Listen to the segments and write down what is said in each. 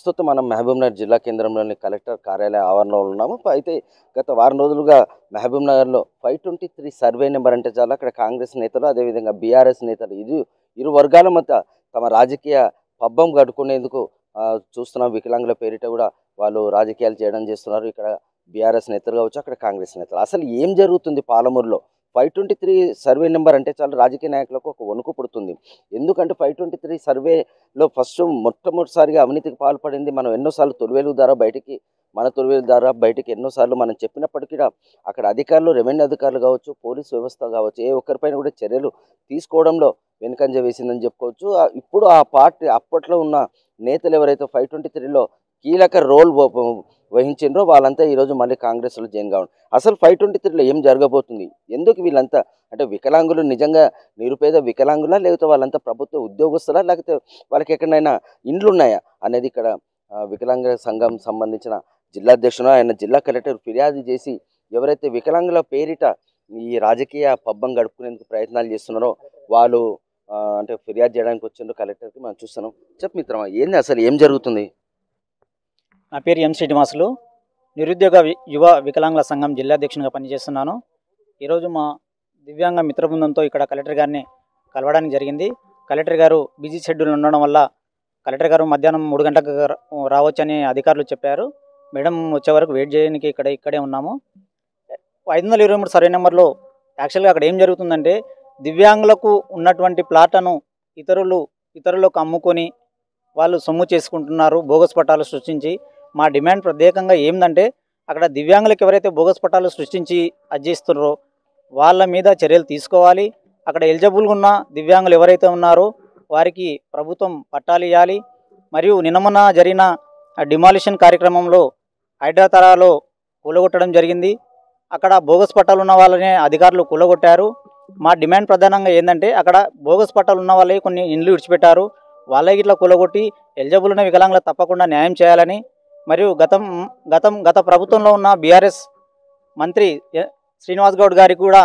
ప్రస్తుతం మనం మహబూబ్నగర్ జిల్లా కేంద్రంలోని కలెక్టర్ కార్యాలయ ఆవరణలో ఉన్నాము. అయితే గత వారం రోజులుగా మహబూబ్నగర్లో 523 సర్వే నెంబర్ అంటే చాలా అక్కడ కాంగ్రెస్ నేతలు అదేవిధంగా బీఆర్ఎస్ నేతలు ఇరు వర్గాల మధ్య తమ రాజకీయ పబ్బం గడుపుకునేందుకు చూస్తున్నాం. వికలాంగుల పేరిట కూడా వాళ్ళు రాజకీయాలు చేయడం చేస్తున్నారు. ఇక్కడ బీఆర్ఎస్ నేతలు కావచ్చు, అక్కడ కాంగ్రెస్ నేతలు. అసలు ఏం జరుగుతుంది పాలమూరులో? 523 సర్వే నెంబర్ అంటే చాలా రాజకీయ నాయకులకు ఒక వణుకు పుడుతుంది. ఎందుకంటే 523 సర్వేలో మొట్టమొదటిసారిగా అవినీతికి పాల్పడింది. మనం ఎన్నోసార్లు తొలివేలు ద్వారా బయటికి ఎన్నోసార్లు మనం చెప్పినప్పటికీ అక్కడ అధికారులు, రెవెన్యూ అధికారులు కావచ్చు, పోలీస్ వ్యవస్థ కావచ్చు, ఏ ఒక్కరిపైన కూడా చర్యలు తీసుకోవడంలో వెనుకంజ వేసిందని చెప్పుకోవచ్చు. ఇప్పుడు ఆ పార్టీ అప్పట్లో ఉన్న నేతలు ఎవరైతే 523లో కీలక రోల్ వహించిండ్రో వాళ్ళంతా ఈరోజు మళ్ళీ కాంగ్రెస్లో జాయిన్ కావడం. అసలు 523లో ఏం జరగబోతుంది? ఎందుకు వీళ్ళంతా అంటే వికలాంగులు నిజంగా నిరుపేద వికలాంగులా, లేకపోతే వాళ్ళంతా ప్రభుత్వ ఉద్యోగస్తులా, లేకపోతే వాళ్ళకి ఎక్కడైనా ఇండ్లు ఉన్నాయా అనేది ఇక్కడ వికలాంగుల సంఘం సంబంధించిన జిల్లా అధ్యక్షుడు ఆయన జిల్లా కలెక్టర్ ఫిర్యాదు చేసి ఎవరైతే వికలాంగుల పేరిట ఈ రాజకీయ పబ్బం గడుపుకునేందుకు ప్రయత్నాలు చేస్తున్నారో వాళ్ళు అంటే ఫిర్యాదు చేయడానికి వచ్చిండ్రు కలెక్టర్కి. మనం చూస్తున్నాం. చెప్పు మిత్రమా, ఏంది అసలు ఏం జరుగుతుంది? నా పేరు ఎం శ్రీనివాసులు, నిరుద్యోగ యువ వికలాంగుల సంఘం జిల్లా అధ్యక్షునిగా పనిచేస్తున్నాను. ఈరోజు మా దివ్యాంగ మిత్ర బృందంతో ఇక్కడ కలెక్టర్ గారిని కలవడానికి జరిగింది. కలెక్టర్ గారు బిజీ షెడ్యూల్ ఉండడం వల్ల కలెక్టర్ గారు మధ్యాహ్నం 3 గంటలకు రావచ్చని అధికారులు చెప్పారు. మేడం వచ్చే వరకు వెయిట్ చేయడానికి ఇక్కడే ఉన్నాము. 523 సర్వే నెంబర్లో యాక్చువల్గా అక్కడ ఏం జరుగుతుందంటే దివ్యాంగులకు ఉన్నటువంటి ప్లాట్లను ఇతరులకు అమ్ముకొని వాళ్ళు సొమ్ము చేసుకుంటున్నారు, బోగస్ పట్టాలు సృష్టించి. మా డిమాండ్ ప్రత్యేకంగా ఏంటంటే అక్కడ దివ్యాంగులకు ఎవరైతే బోగస్ పట్టాలు సృష్టించి అర్జిస్తున్నారో వాళ్ళ మీద చర్యలు తీసుకోవాలి. అక్కడ ఎలిజిబుల్గా ఉన్న దివ్యాంగులు ఎవరైతే ఉన్నారో వారికి ప్రభుత్వం పట్టాలు ఇవ్వాలి. మరియు నిన్నమొన్న జరిగిన డిమాలిషన్ కార్యక్రమంలో హైదరాబాద్లో కూలగొట్టడం జరిగింది. అక్కడ బోగస్ పట్టాలు ఉన్న వాళ్ళనే అధికారులు కూలగొట్టారు. మా డిమాండ్ ప్రధానంగా ఏంటంటే అక్కడ బోగస్ పట్టాలు ఉన్న వాళ్ళే కొన్ని ఇండ్లు విడిచిపెట్టారు, వాళ్ళకి ఇట్లా కూలగొట్టి ఎలిజిబుల్ ఉన్న వికలాంగులకు తప్పకుండా న్యాయం చేయాలని, మరియు గత ప్రభుత్వంలో ఉన్న బీఆర్ఎస్ మంత్రి శ్రీనివాస్ గౌడ్ గారికి కూడా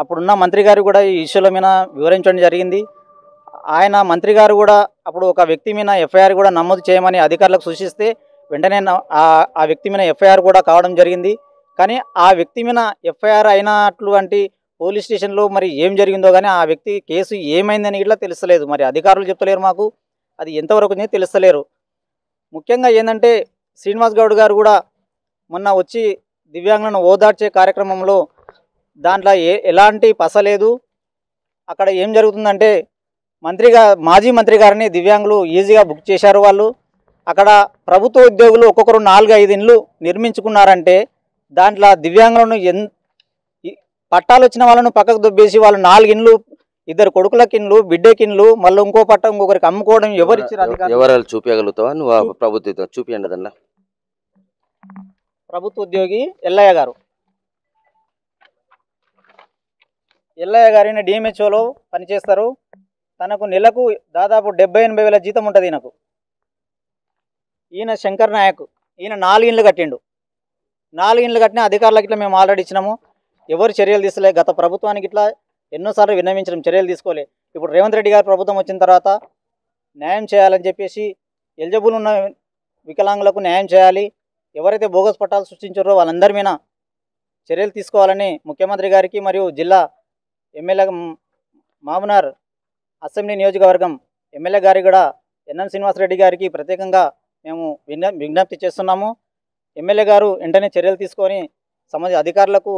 అప్పుడున్న మంత్రి గారు కూడా ఈ ఇష్యూల మీద వివరించడం జరిగింది. ఆయన మంత్రి గారు కూడా అప్పుడు ఒక వ్యక్తి మీద ఎఫ్ఐఆర్ కూడా నమోదు చేయమని అధికారులకు సూచిస్తే వెంటనే ఆ వ్యక్తి మీద ఎఫ్ఐఆర్ కూడా కావడం జరిగింది. కానీ ఆ వ్యక్తి మీద ఎఫ్ఐఆర్ అయినటువంటి పోలీస్ స్టేషన్లో మరి ఏం జరిగిందో కానీ ఆ వ్యక్తి కేసు ఏమైందని ఇట్లా తెలుస్తలేదు. మరి అధికారులు చెప్తలేరు, మాకు అది ఎంతవరకు తెలుస్తలేరు. ముఖ్యంగా ఏంటంటే శ్రీనివాస్ గౌడ్ గారు కూడా మొన్న వచ్చి దివ్యాంగులను ఓదార్చే కార్యక్రమంలో దాంట్లో ఎలాంటి పసలేదు. అక్కడ ఏం జరుగుతుందంటే మాజీ మంత్రి గారిని దివ్యాంగులు ఈజీగా బుక్ చేశారు. వాళ్ళు అక్కడ ప్రభుత్వ ఉద్యోగులు ఒక్కొక్కరు 4-5 ఇండ్లు నిర్మించుకున్నారంటే దాంట్లో దివ్యాంగులను పట్టాలు వచ్చిన వాళ్ళను పక్కకు దొబ్బేసి వాళ్ళు 4 ఇండ్లు, 2 కొడుకులకి ఇండ్లు, బిడ్డకి ఇండ్లు, మళ్ళీ ఇంకో పట్టం ఇంకొకరికి అమ్ముకోవడం ఎవరు చూపించగలుగుతావా? నువ్వు ప్రభుత్వ చూపియండి. దానిలో ప్రభుత్వ ఉద్యోగి ఎల్లయ్య గారిని డిఎంహెచ్ఓలో పనిచేస్తారు. తనకు నెలకు దాదాపు 70-80 వేల జీతం ఉంటుంది ఈయనకు. ఈయన శంకర్ నాయక్, ఈయన 4 ఇండ్లు కట్టిండు. 4 ఇండ్లు కట్టిన అధికారులకు ఇట్లా మేము ఆల్రెడీ ఇచ్చినాము, ఎవరు చర్యలు తీసుకోలే. గత ప్రభుత్వానికి ఇట్లా ఎన్నోసార్లు విన్నవించడం, చర్యలు తీసుకోలే. ఇప్పుడు రేవంత్ రెడ్డి గారు ప్రభుత్వం వచ్చిన తర్వాత న్యాయం చేయాలని చెప్పేసి ఎలిజిబుల్ ఉన్న వికలాంగులకు న్యాయం చేయాలి, ఎవరైతే బోగస్ పట్టాలు సృష్టించారో వాళ్ళందరి మీద చర్యలు తీసుకోవాలని ముఖ్యమంత్రి గారికి మరియు జిల్లా ఎమ్మెల్యే మహబూబ్నగర్ అసెంబ్లీ నియోజకవర్గం ఎమ్మెల్యే గారికి కూడా ఎన్ఎం శ్రీనివాసరెడ్డి గారికి ప్రత్యేకంగా మేము విజ్ఞప్తి చేస్తున్నాము. ఎమ్మెల్యే గారు వెంటనే చర్యలు తీసుకొని సంబంధిత అధికారులకు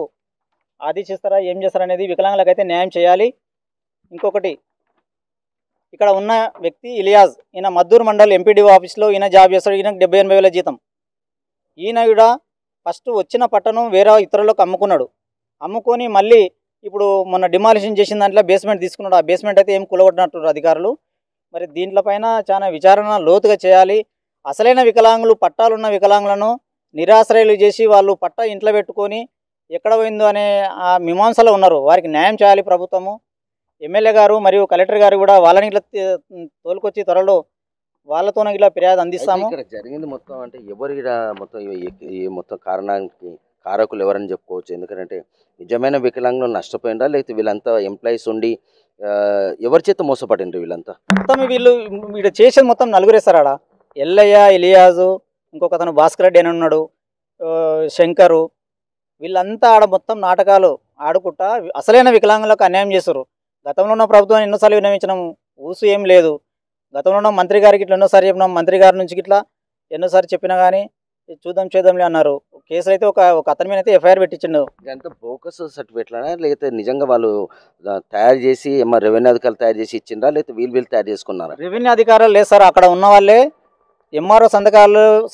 ఆదేశిస్తారా, ఏం చేస్తారనేది వికలాంగులకైతే న్యాయం చేయాలి. ఇంకొకటి, ఇక్కడ ఉన్న వ్యక్తి ఇలియాజ్, ఈయన మద్దూరు మండల్ ఎంపీడీఓ ఆఫీస్లో ఈయన జాబ్ చేస్తాడు. ఈయనకు 70-80 వేల జీతం. ఈయన కూడా ఫస్ట్ వచ్చిన పట్టణం వేరే ఇతరులకు అమ్ముకున్నాడు. అమ్ముకొని మళ్ళీ ఇప్పుడు మొన్న డిమాలిషన్ చేసిన దాంట్లో బేస్మెంట్ తీసుకున్నాడు. ఆ బేస్మెంట్ అయితే ఏం కూలగొట్టినట్టు అధికారులు. మరి దీంట్లపైన చాలా విచారణ లోతుగా చేయాలి. అసలైన వికలాంగులు, పట్టాలున్న వికలాంగులను నిరాశ్రయులు చేసి వాళ్ళు పట్టా ఇంట్లో పెట్టుకొని ఎక్కడ పోయిందో అనే ఆ మీమాంసలో ఉన్నారు. వారికి న్యాయం చేయాలి ప్రభుత్వము. ఎమ్మెల్యే గారు మరియు కలెక్టర్ గారు కూడా వాళ్ళని ఇట్లా తోలుకొచ్చి త్వరలో వాళ్ళతోనే ఇలా ఫిర్యాదు అందిస్తాము. ఇక్కడ జరిగింది మొత్తం అంటే ఎవరు మొత్తం కారణానికి కారకులు ఎవరని చెప్పుకోవచ్చు? ఎందుకంటే నిజమైన వికలాంగులు నష్టపోయిందా, లేకపోతే వీళ్ళంతా ఎంప్లాయీస్ ఉండి ఎవరి చేత మోసపడిండ్రు వీళ్ళంతా? మొత్తం వీళ్ళు చేసేది మొత్తం నలుగురేస్తారా? ఎల్లయ్య, ఇలియాజు, ఇంకొక అతను భాస్కర్ రెడ్డి అని ఉన్నాడు, శంకరు, వీళ్ళంతా ఆడ మొత్తం నాటకాలు ఆడుకుంటా అసలైన వికలాంగులకు అన్యాయం చేస్తారు. గతంలో ఉన్న ప్రభుత్వాన్ని ఎన్నోసార్లు విన్నవించినాము, ఊసు ఏం లేదు. గతంలో ఉన్న మంత్రి గారికి ఇట్లా ఎన్నోసారి చెప్పినాం, మంత్రి గారి నుంచి ఇట్లా ఎన్నోసారి చెప్పినా కానీ చూద్దాం చేద్దాంలే అన్నారు. కేసులు అయితే ఒక అతని మీద అయితే ఎఫ్ఐఆర్ పెట్టించిండు. ఇదంతా బోకస్ సర్టిఫికేట్లనా లేకపోతే నిజంగా వాళ్ళు తయారు చేసి రెవెన్యూ అధికారులు తయారు చేసి ఇచ్చిండ్రా లేకపోతే వీళ్ళు తయారు చేసుకున్నారా? రెవెన్యూ అధికారులు లేదు సార్, అక్కడ ఉన్న వాళ్ళే ఎంఆర్ఓ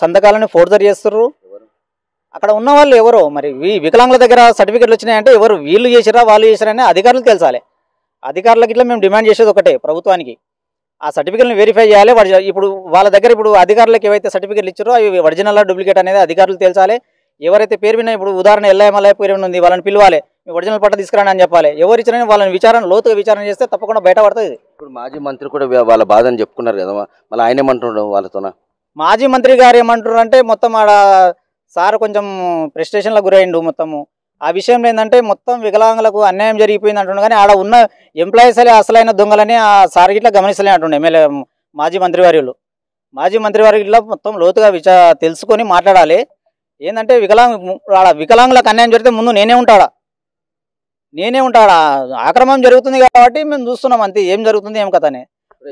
సంతకాలను ఫోర్జరీ చేస్తారు. అక్కడ ఉన్న వాళ్ళు ఎవరో మరి వికలాంగుల దగ్గర సర్టిఫికెట్లు వచ్చినాయంటే ఎవరు, వీళ్ళు చేసిరా వాళ్ళు చేసిరా అధికారులు తెలుసాలి. అధికారులకు ఇట్లా మేము డిమాండ్ చేసేది ఒకటే, ప్రభుత్వానికి ఆ సర్టిఫికెట్ని వెరిఫై చేయాలి. ఇప్పుడు వాళ్ళ దగ్గర ఇప్పుడు అధికారులకు ఏవైతే సర్టిఫికెట్లు ఇచ్చారో అవి ఒరిజినల్ డూప్లికేట్ అనేది అధికారులు తెలుసాలి. ఎవరైతే పేరు విన్నా, ఇప్పుడు ఉదాహరణ ఎల్ఐఎంఐ పేరు ఉంది, వాళ్ళని పిలవాలి, మీ ఒరిజినల్ పట్ట తీసుకురాని అని చెప్పాలి. ఎవరు ఇచ్చినా వాళ్ళని లోతుగా విచారణ చేస్తే తప్పకుండా బయటపడుతుంది. ఇప్పుడు మాజీ మంత్రి కూడా వాళ్ళ బాధని చెప్పుకున్నారు కదా, మళ్ళీ ఆయన ఏమంటున్నాడు వాళ్ళతోన? మాజీ మంత్రి గారు ఏమంటున్నారు అంటే మొత్తం ఆడ సార్ కొంచెం ప్రెస్టేషన్లకు గురైండు. మొత్తము ఆ విషయంలో ఏంటంటే మొత్తం వికలాంగులకు అన్యాయం జరిగిపోయింది అంటుండే, కానీ ఆడ ఉన్న ఎంప్లాయీస్ అసలైన దొంగలని ఆ సార్ ఇట్లా గమనిస్తలే అంటుండే ఎమ్మెల్యే మాజీ మంత్రివారు ఇట్లా మొత్తం లోతుగా తెలుసుకొని మాట్లాడాలి. ఏంటంటే వికలాంగులకు అన్యాయం జరిగితే ముందు నేనే ఉంటాడా ఆక్రమణం జరుగుతుంది కాబట్టి మేము చూస్తున్నాం అంతే, ఏం జరుగుతుంది ఏం కథ అని.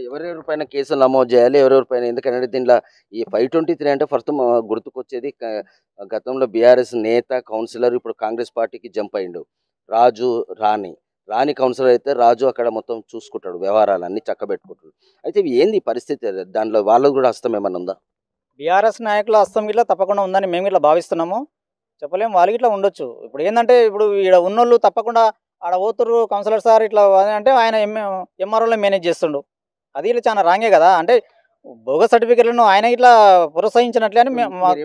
ఎవరెవరి పైన కేసులు నమోదు చేయాలి, ఎవరెవరి పైన, ఎందుకంటే దీంట్లో ఈ 523 అంటే ఫస్ట్ గుర్తుకొచ్చేది గతంలో బీఆర్ఎస్ నేత కౌన్సిలర్ ఇప్పుడు కాంగ్రెస్ పార్టీకి జంప్ అయిండు రాణి కౌన్సిలర్ అయితే రాజు అక్కడ మొత్తం చూసుకుంటాడు, వ్యవహారాలన్నీ చక్కబెట్టుకుంటాడు. అయితే ఏంది పరిస్థితి, దాంట్లో వాళ్ళకు కూడా హస్తం ఏమన్నా ఉందా? బీఆర్ఎస్ నాయకుల హస్తం ఇట్లా తప్పకుండా ఉందని మేము ఇట్లా భావిస్తున్నాము, చెప్పలేము. వాళ్ళకి ఇట్లా ఉండొచ్చు. ఇప్పుడు ఏంటంటే ఇప్పుడు ఇక్కడ ఉన్నోళ్ళు తప్పకుండా ఆడ పోతుర్రు కౌన్సిలర్ సార్ ఇట్లా అంటే ఆయన ఎంఆర్ఓలో మేనేజ్ చేస్తుండు, అది ఇలా చాలా రాంగే కదా. అంటే బోగస్ సర్టిఫికెట్లను ఆయన ఇట్లా ప్రోత్సహించినట్లే అని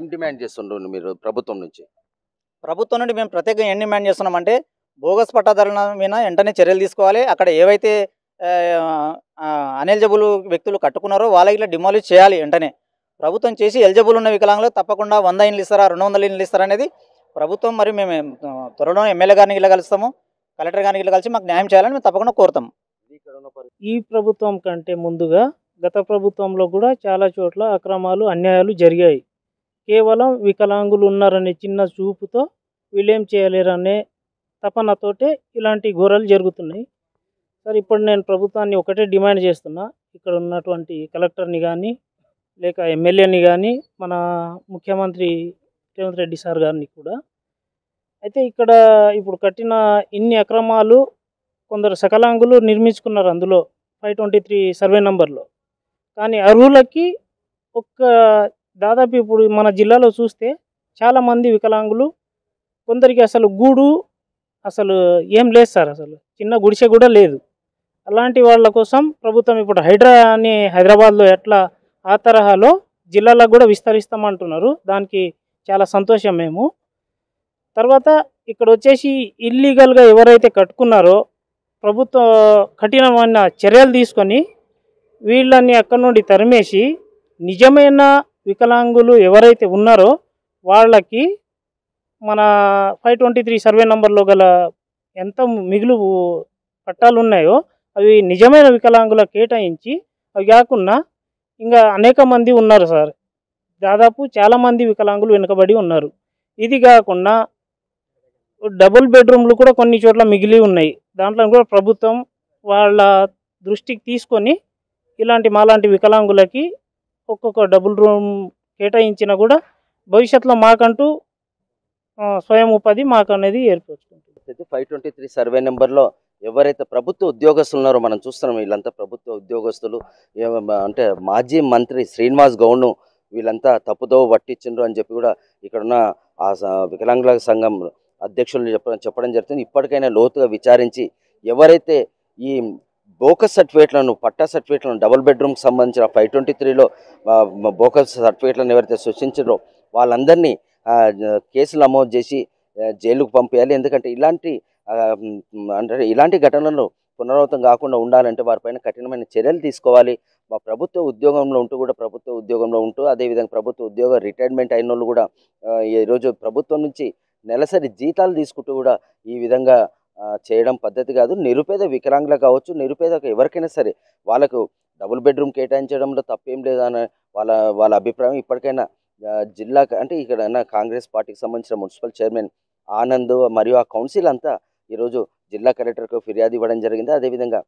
ఏం డిమాండ్ చేస్తుండ్రు మీరు ప్రభుత్వం నుండి? మేము ప్రత్యేకంగా ఏం డిమాండ్ చేస్తున్నామంటే బోగస్ పట్టాదారుల మీద వెంటనే చర్యలు తీసుకోవాలి. అక్కడ ఏవైతే అన్ఎలిజిబుల్ వ్యక్తులు కట్టుకున్నారో వాళ్ళకి ఇట్లా డిమాలిష్ చేయాలి వెంటనే. ప్రభుత్వం చేసి ఎలిజిబుల్ ఉన్న వికలాంగులు తప్పకుండా 100 ఇండ్లు ఇస్తారా 200 ఇండ్లు ఇస్తారా అనేది ప్రభుత్వం, మరి మేము త్వరలో ఎమ్మెల్యే గారిని ఇలా కలుస్తాము, కలెక్టర్ గారిని ఇలా కలిసి మాకు న్యాయం చేయాలని మేము తప్పకుండా కోరుతాం. ఈ ప్రభుత్వం కంటే ముందుగా గత ప్రభుత్వంలో కూడా చాలా చోట్ల అక్రమాలు అన్యాయాలు జరిగాయి. కేవలం వికలాంగులు ఉన్నారనే చిన్న చూపుతో వీళ్ళేం చేయలేరనే తపనతోటే ఇలాంటి ఘోరాలు జరుగుతున్నాయి. సార్ ఇప్పుడు నేను ప్రభుత్వాన్ని ఒకటే డిమాండ్ చేస్తున్నా, ఇక్కడ ఉన్నటువంటి కలెక్టర్ని కానీ లేక ఎమ్మెల్యేని కానీ మన ముఖ్యమంత్రి రేవంత్ రెడ్డి సార్ గారిని కూడా. అయితే ఇక్కడ ఇప్పుడు కట్టిన ఇన్ని అక్రమాలు కొందరు సకలాంగులు నిర్మించుకున్నారు అందులో 523 సర్వే నంబర్లో, కానీ అర్హులకి దాదాపు ఇప్పుడు మన జిల్లాలో చూస్తే చాలామంది వికలాంగులు, కొందరికి అసలు గూడు అసలు ఏం లేదు సార్, అసలు చిన్న గుడిసె కూడా లేదు. అలాంటి వాళ్ళ కోసం ప్రభుత్వం ఇప్పుడు హైడ్రా అని హైదరాబాద్లో ఎట్లా ఆ తరహాలో జిల్లాలకు కూడా విస్తరిస్తామంటున్నారు. దానికి చాలా సంతోషం మేము. తర్వాత ఇక్కడ వచ్చేసి ఇల్లీగల్గా ఎవరైతే కట్టుకున్నారో ప్రభుత్వం కఠినమైన చర్యలు తీసుకొని వీళ్ళని అక్కడి నుండి తరిమేసి నిజమైన వికలాంగులు ఎవరైతే ఉన్నారో వాళ్ళకి మన 523 సర్వే నంబర్లో గల ఎంత మిగులు పట్టాలు ఉన్నాయో అవి నిజమైన వికలాంగులకు కేటాయించి, అవి కాకుండా ఇంకా అనేక మంది ఉన్నారు సార్, దాదాపు చాలామంది వికలాంగులు వెనుకబడి ఉన్నారు. ఇది కాకుండా డబుల్ బెడ్రూమ్లు కూడా కొన్ని చోట్ల మిగిలి ఉన్నాయి. దాంట్లో కూడా ప్రభుత్వం వాళ్ళ దృష్టికి తీసుకొని మాలాంటి వికలాంగులకి ఒక్కొక్క డబుల్ రూమ్ కేటాయించినా కూడా భవిష్యత్తులో మాకంటూ స్వయం ఉపాధి మాకు అనేది ఏర్పరచుకుంటుంది. 523 సర్వే నెంబర్లో ఎవరైతే ప్రభుత్వ ఉద్యోగస్తులు ఉన్నారో మనం చూస్తున్నాం, వీళ్ళంతా ప్రభుత్వ ఉద్యోగస్తులు. అంటే మాజీ మంత్రి శ్రీనివాస్ గౌడ్ను వీళ్ళంతా తప్పుదోవ పట్టించిండ్రు అని చెప్పి కూడా ఇక్కడున్న ఆ వికలాంగుల సంఘం అధ్యక్షులు చెప్పడం జరుగుతుంది. ఇప్పటికైనా లోతుగా విచారించి ఎవరైతే ఈ బోకస్ సర్టిఫికేట్లను, పట్టా సర్టిఫికేట్లను, డబుల్ బెడ్రూమ్కి సంబంధించిన 523లో బోకస్ సర్టిఫికేట్లను ఎవరైతే సృష్టించారో వాళ్ళందరినీ కేసులు నమోదు చేసి జైలుకు పంపించాలి. ఎందుకంటే ఇలాంటి ఘటనలు పునరావృతం కాకుండా ఉండాలంటే వారిపైన కఠినమైన చర్యలు తీసుకోవాలి. మా ప్రభుత్వ ఉద్యోగంలో ఉంటూ అదేవిధంగా ప్రభుత్వ ఉద్యోగ రిటైర్మెంట్ అయిన వాళ్ళు కూడా ఈరోజు ప్రభుత్వం నుంచి నెలసరి జీతాలు తీసుకుంటూ కూడా ఈ విధంగా చేయడం పద్ధతి కాదు. నిరుపేద వికలాంగులకు కావచ్చు, నిరుపేదకు ఎవరికైనా సరే వాళ్ళకు డబుల్ బెడ్రూమ్ కేటాయించడంలో తప్పేం లేదన్న వాళ్ళ వాళ్ళ అభిప్రాయం. ఇప్పటికైనా జిల్లా అంటే ఇక్కడ కాంగ్రెస్ పార్టీకి సంబంధించిన మున్సిపల్ చైర్మన్ ఆనంద్ మరియు ఆ కౌన్సిల్ అంతా ఈరోజు జిల్లా కలెక్టర్కు ఫిర్యాదు ఇవ్వడం జరిగింది. అదేవిధంగా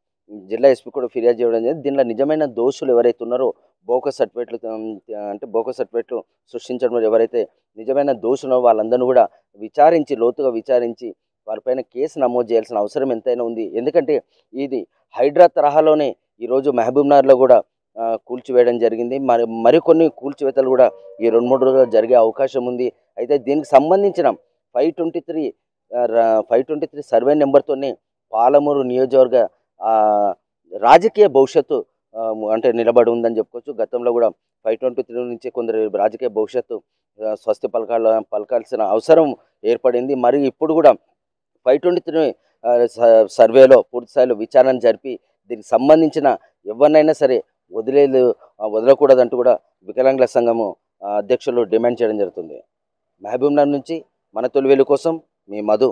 జిల్లా ఎస్పీ కూడా ఫిర్యాదు చేయడం జరిగింది. దీనిలో నిజమైన దోషులు ఎవరైతే ఉన్నారో బోకస్ సర్టిఫికేట్లు అంటే బోకస్ సర్టిఫికేట్లు సృష్టించడం ఎవరైతే నిజమైన దోషులో వాళ్ళందరినీ కూడా లోతుగా విచారించి వారిపైన కేసు నమోదు చేయాల్సిన అవసరం ఎంతైనా ఉంది. ఎందుకంటే ఇది హైడ్రా తరహాలోనే ఈరోజు మహబూబ్నగర్లో కూడా కూల్చివేయడం జరిగింది. మరికొన్ని కూల్చివేతలు కూడా ఈ 2-3 రోజుల్లో జరిగే అవకాశం ఉంది. అయితే దీనికి సంబంధించిన 523 సర్వే నెంబర్తోనే పాలమూరు నియోజకవర్గ రాజకీయ భవిష్యత్తు అంటే నిలబడి ఉందని చెప్పుకోవచ్చు. గతంలో కూడా 523 నుంచి కొందరు రాజకీయ భవిష్యత్తు స్వస్తి పలకాల్సిన అవసరం ఏర్పడింది. మరియు ఇప్పుడు కూడా 523 సర్వేలో పూర్తిస్థాయిలో విచారణ జరిపి దీనికి సంబంధించిన ఎవరినైనా సరే వదలకూడదంటూ కూడా వికలాంగుల సంఘము అధ్యక్షులు డిమాండ్ చేయడం జరుగుతుంది. మహబూబ్నగర్ నుంచి మన తొలి వెలుగు కోసం మీ మధు.